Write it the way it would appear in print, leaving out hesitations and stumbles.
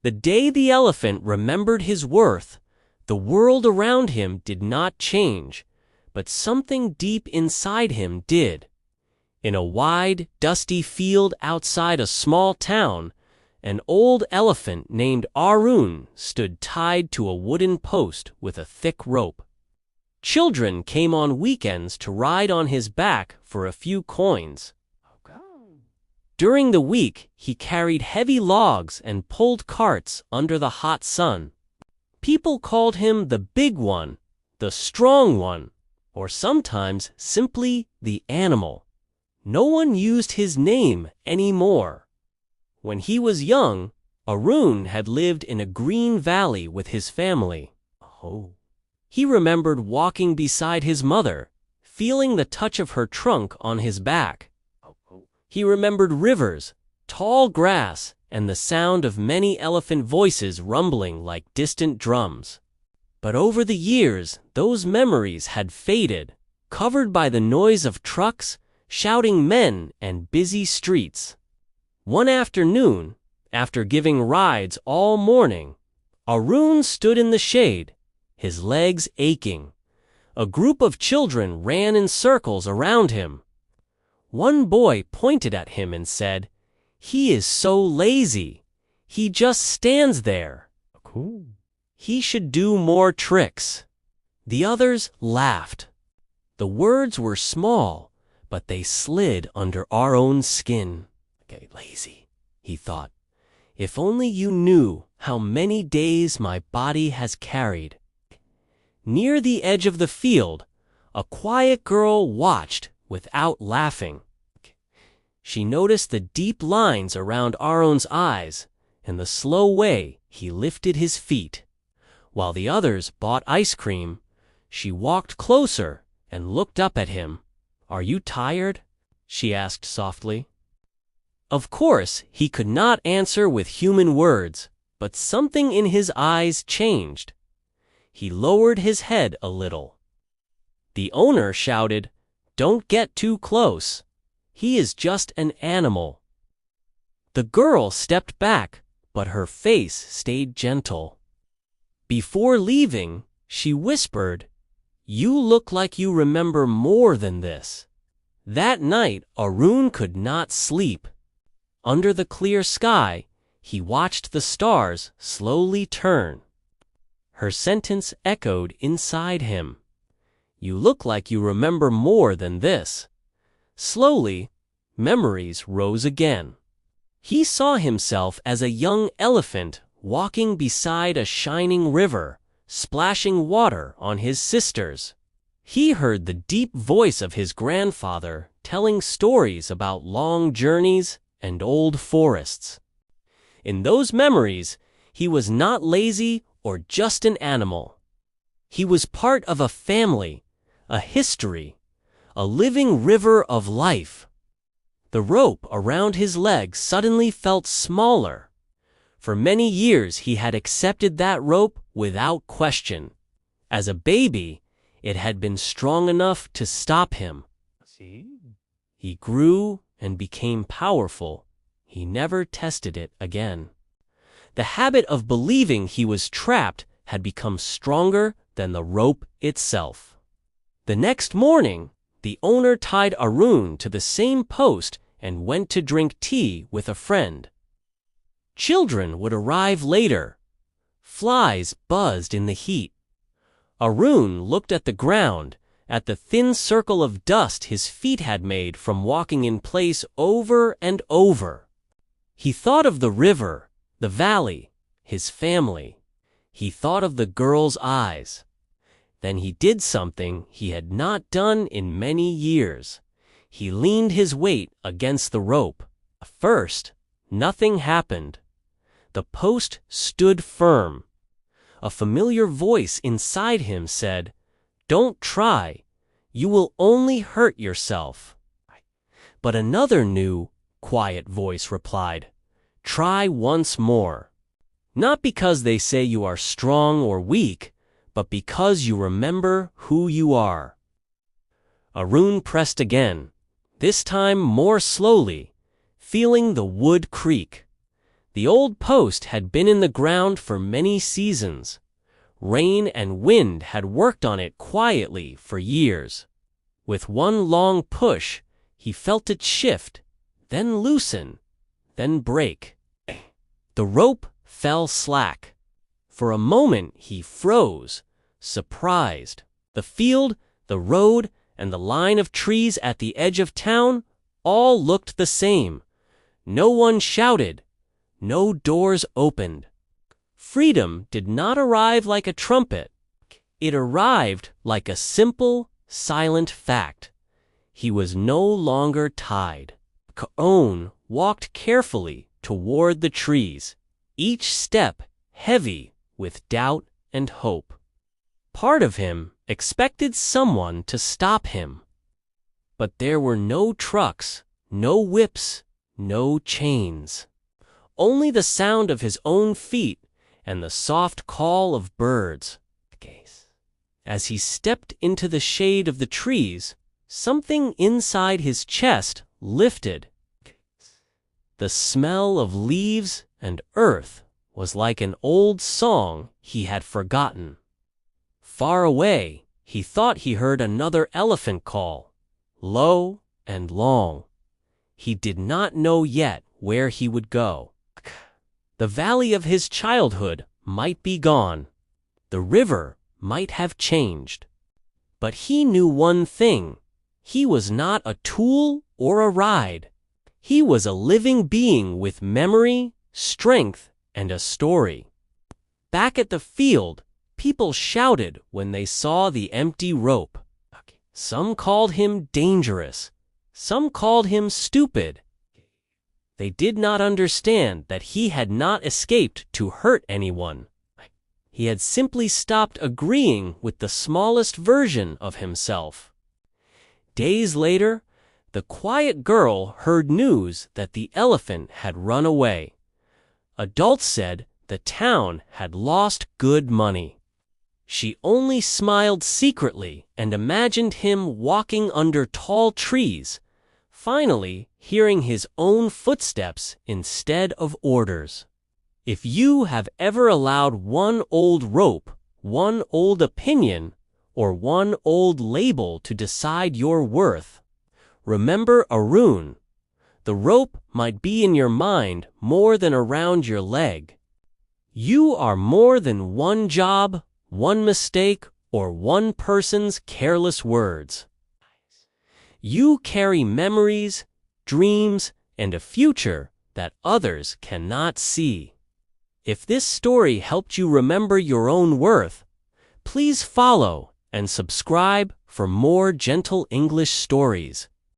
The day the elephant remembered his worth, the world around him did not change, but something deep inside him did. In a wide, dusty field outside a small town, an old elephant named Arun stood tied to a wooden post with a thick rope. Children came on weekends to ride on his back for a few coins. During the week, he carried heavy logs and pulled carts under the hot sun. People called him the Big One, the Strong One, or sometimes simply the Animal. No one used his name anymore. When he was young, Arun had lived in a green valley with his family. He remembered walking beside his mother, feeling the touch of her trunk on his back. He remembered rivers, tall grass, and the sound of many elephant voices rumbling like distant drums. But over the years, those memories had faded, covered by the noise of trucks, shouting men, and busy streets. One afternoon, after giving rides all morning, Arun stood in the shade, his legs aching. A group of children ran in circles around him. One boy pointed at him and said, "He is so lazy. He just stands there. He should do more tricks." The others laughed. The words were small, but they slid under Arun's skin. Lazy, he thought. If only you knew how many days my body has carried. Near the edge of the field, a quiet girl watched without laughing. She noticed the deep lines around Arun's eyes and the slow way he lifted his feet. While the others bought ice cream, she walked closer and looked up at him. "Are you tired?" she asked softly. Of course, he could not answer with human words, but something in his eyes changed. He lowered his head a little. The owner shouted, "Don't get too close. He is just an animal." The girl stepped back, but her face stayed gentle. Before leaving, she whispered, "You look like you remember more than this." That night, Arun could not sleep. Under the clear sky, he watched the stars slowly turn. Her sentence echoed inside him. "You look like you remember more than this." Slowly, memories rose again. He saw himself as a young elephant walking beside a shining river, splashing water on his sisters. He heard the deep voice of his grandfather telling stories about long journeys and old forests. In those memories, he was not lazy or just an animal. He was part of a family, a history, a living river of life. The rope around his leg suddenly felt smaller. For many years he had accepted that rope without question. As a baby, it had been strong enough to stop him. He grew and became powerful. He never tested it again. The habit of believing he was trapped had become stronger than the rope itself. The next morning, the owner tied Arun to the same post and went to drink tea with a friend. Children would arrive later. Flies buzzed in the heat. Arun looked at the ground, at the thin circle of dust his feet had made from walking in place over and over. He thought of the river, the valley, his family. He thought of the girl's eyes. Then he did something he had not done in many years. He leaned his weight against the rope. At first, nothing happened. The post stood firm. A familiar voice inside him said, "Don't try. You will only hurt yourself." But another new, quiet voice replied, "Try once more." Not because they say you are strong or weak, but because you remember who you are. Arun pressed again, this time more slowly, feeling the wood creak. The old post had been in the ground for many seasons. Rain and wind had worked on it quietly for years. With one long push, he felt it shift, then loosen, then break. The rope fell slack. For a moment he froze, surprised. The field, the road, and the line of trees at the edge of town all looked the same. No one shouted. No doors opened. Freedom did not arrive like a trumpet. It arrived like a simple, silent fact. He was no longer tied. Arun walked carefully toward the trees, each step heavy with doubt and hope. Part of him expected someone to stop him. But there were no trucks, no whips, no chains. Only the sound of his own feet and the soft call of birds. As he stepped into the shade of the trees, something inside his chest lifted. The smell of leaves and earth was like an old song he had forgotten. Far away, he thought he heard another elephant call, low and long. He did not know yet where he would go. The valley of his childhood might be gone. The river might have changed. But he knew one thing. He was not a tool or a ride. He was a living being with memory, strength, and a story. Back at the field, people shouted when they saw the empty rope. Some called him dangerous. Some called him stupid. They did not understand that he had not escaped to hurt anyone. He had simply stopped agreeing with the smallest version of himself. Days later, the quiet girl heard news that the elephant had run away. Adults said the town had lost good money. She only smiled secretly and imagined him walking under tall trees, finally hearing his own footsteps instead of orders. If you have ever allowed one old rope, one old opinion, or one old label to decide your worth, remember Arun. The rope might be in your mind more than around your leg. You are more than one job, one mistake, or one person's careless words. You carry memories, dreams, and a future that others cannot see. If this story helped you remember your own worth, please follow and subscribe for more gentle English stories.